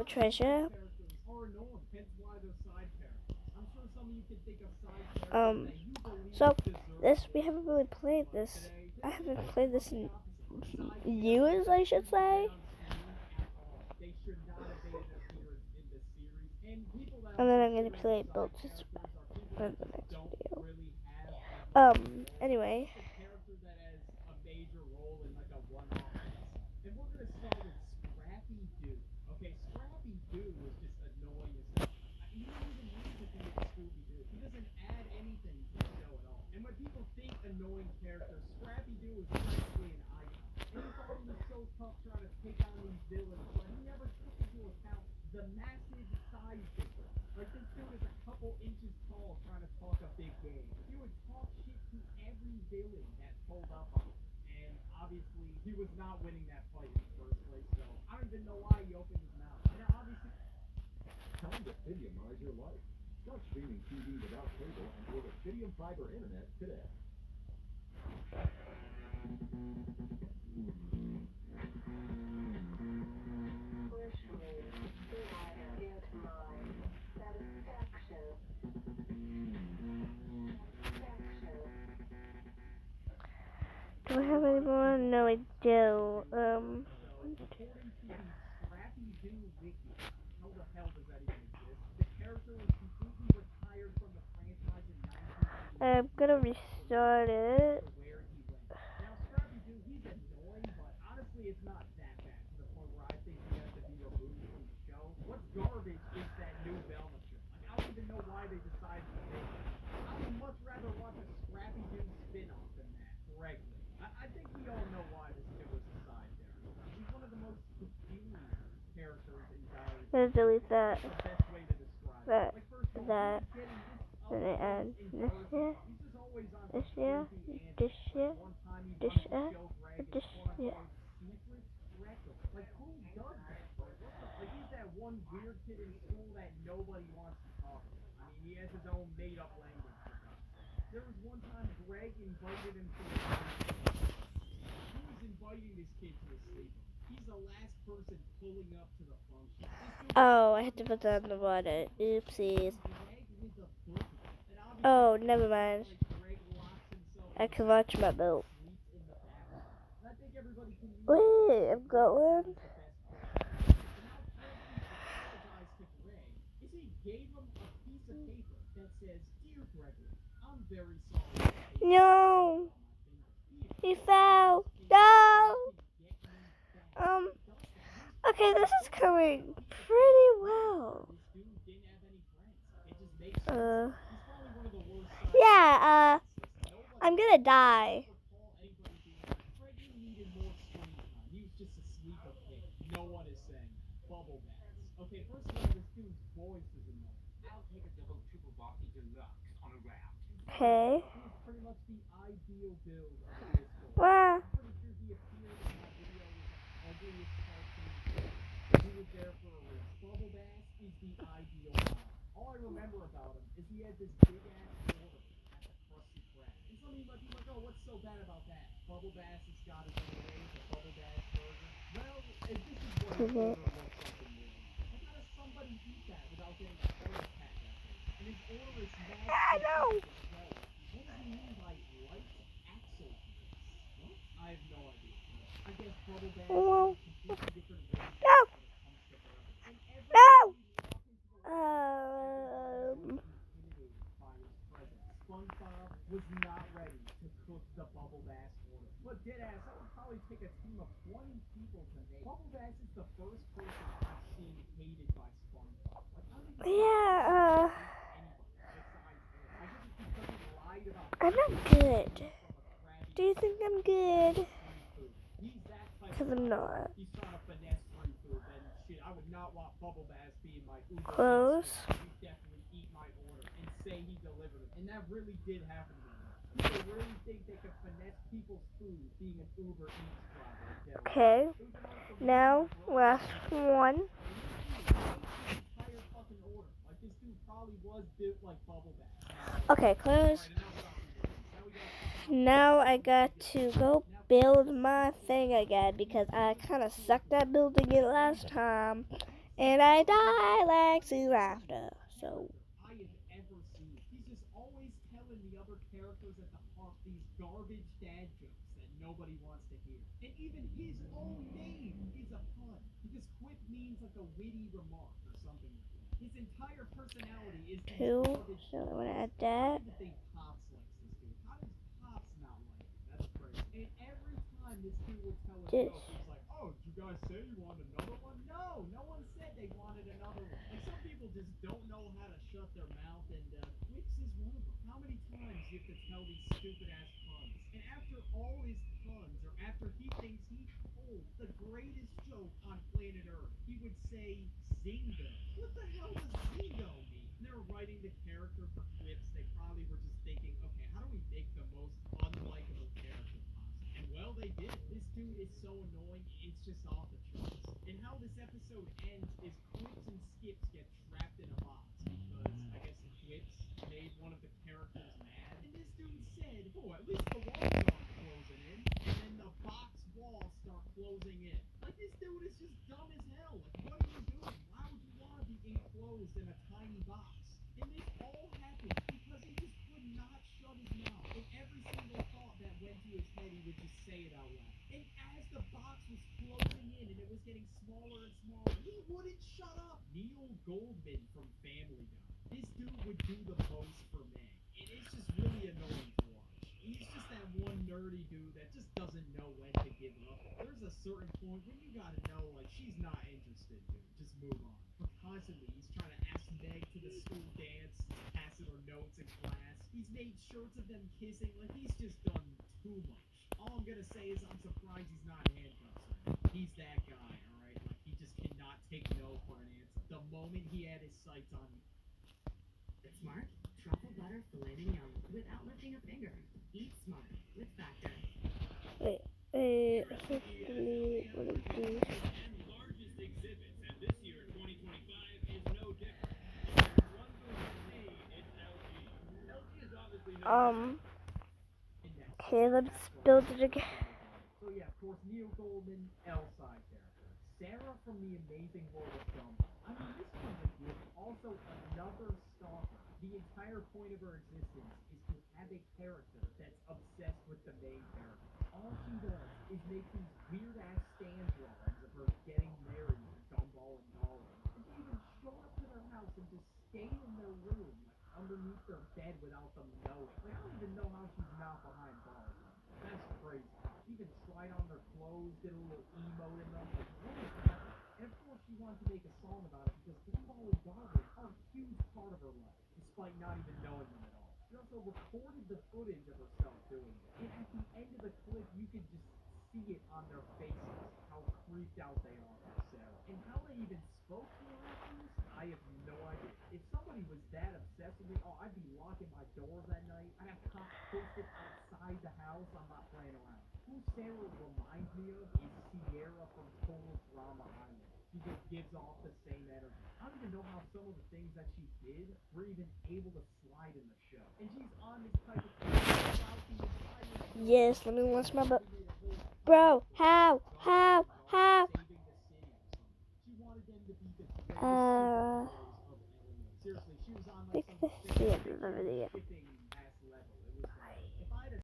treasure. Um, so this we haven't really played this. I haven't played this in years, I should say. And then I'm gonna play Build to Survive in the next video. Anyway. Time to Fidiumize your life. Start streaming TV without cable and order Fidium Fiber Internet today. Do I have any more? No, I do. I'm gonna restart it. I'm gonna delete that, that, that, and add this here, this here, this here, this here, this here. Oh, I had to put that in the water. Oopsies. Oh, never mind. I can watch my boat. Wait, I'm going. No! He fell! No! Okay, this is going pretty well. Yeah, I'm gonna die. Okay. Wow. Okay. Ah, no! No! No! No! Um. Yeah, I'm not good. Do you think I'm good? Because I'm not. Close. Okay. Now, last one. Okay, close. Now I got to go build my thing again because I kind of sucked at building it last time. And I die like soon after. So I have ever seen. He's just always telling the other characters at the park these garbage dad jokes that nobody wants to hear. And even his own name is a pun, because quip means like a witty remark or something like that. His entire personality is these two. garbage So I'm gonna add I that. don't even think Pops likes this dude. How does Pops not like him? That's crazy. And every time this dude would tell a This. joke, he's like, "Oh, did you guys say you wanted another one?" No, no one said they wanted another one. Like, some people just don't know how to shut their mouth, and Quips is one of them. How many times do you have to tell these stupid ass puns? And after all his puns, or after he thinks he told the greatest joke on planet Earth, he would say Zingo. What the hell does Zingo mean? And they were writing the character for Quips. They probably were just thinking, okay, how do we make the most unlikable character possible? And well, they did. This dude is so annoying, it's just off the charts. And how this episode ends is Quips and Skips get trapped in a box because I guess Quips made one of the characters mad. And this dude said, "Oh, at least the walls aren't closing in." And then the box walls start closing in. Like, this dude is just dumb as hell. Like, what are you doing? Why would you want to be enclosed in a tiny box? And this all happened because he just could not shut his mouth. And every single thought that went to his head, he would just say it out loud. And as the box was closing in and it was getting smaller and smaller, he wouldn't shut up. Neil Goldman from Family Guy. This dude would do the most for Meg. And it's just really annoying to watch. He's just that one nerdy dude that just doesn't know when to give up. There's a certain point when you gotta know, like, she's not interested, dude. Just move on. But constantly, he's trying to ask Meg to the school dance, passing her notes in class. He's made shirts of them kissing. Like, he's just done too much. All I'm gonna say is I'm surprised he's not handcuffs. He's that guy, alright? Like, he just cannot take no for an answer. The moment he had his sights on me. It's smart. Truffle butter filet mignon without lifting a finger. Eat smart with Factor. Wait, hopefully one of these. Largest exhibits, and this year 2025 is no different. One thing it's LG. LG is obviously Okay, let's build it again. So yeah, of course, Neil Goldman, L-side character. Sarah from The Amazing World of Gumball. I mean, this one's a gift. Also, another stalker. The entire point of her existence is to have a character that's obsessed with the main character. All she does is make these weird-ass stand drawings of her getting married to Gumball and Gollum. And they even show up to their house and just stay in their room, like, underneath their bed without them knowing. Like, I don't even know how she's not behind bars. That's crazy. She even tried on their clothes, did a little emo in them. Like, what is that? And of course, she wanted to make a song about it because Gumball and Gollum are a huge part of her life, despite not even knowing them at all. She also recorded the footage of herself doing it. And at the end of the clip, you could just see it on their faces, how creeped out they are by Sarah. And how they even spoke to her afterwards, I have no idea. If somebody was that obsessed with me, oh, I'd be locking my doors at night. I'd have cops posted outside the house. I'm not playing around. Who Sarah reminds me of is Sierra from Total Drama Island. She just gives off the same energy. I don't even know how some of the things that she did were even able to slide in the show. And she's on this type of thing throughout the entire show. Yes, let me launch my book. Bro, how? Saving the city or something. She wanted them to be the greatest superheroes of Element. Seriously, she was on like Fix some this. fake Yeah, picture over there. shipping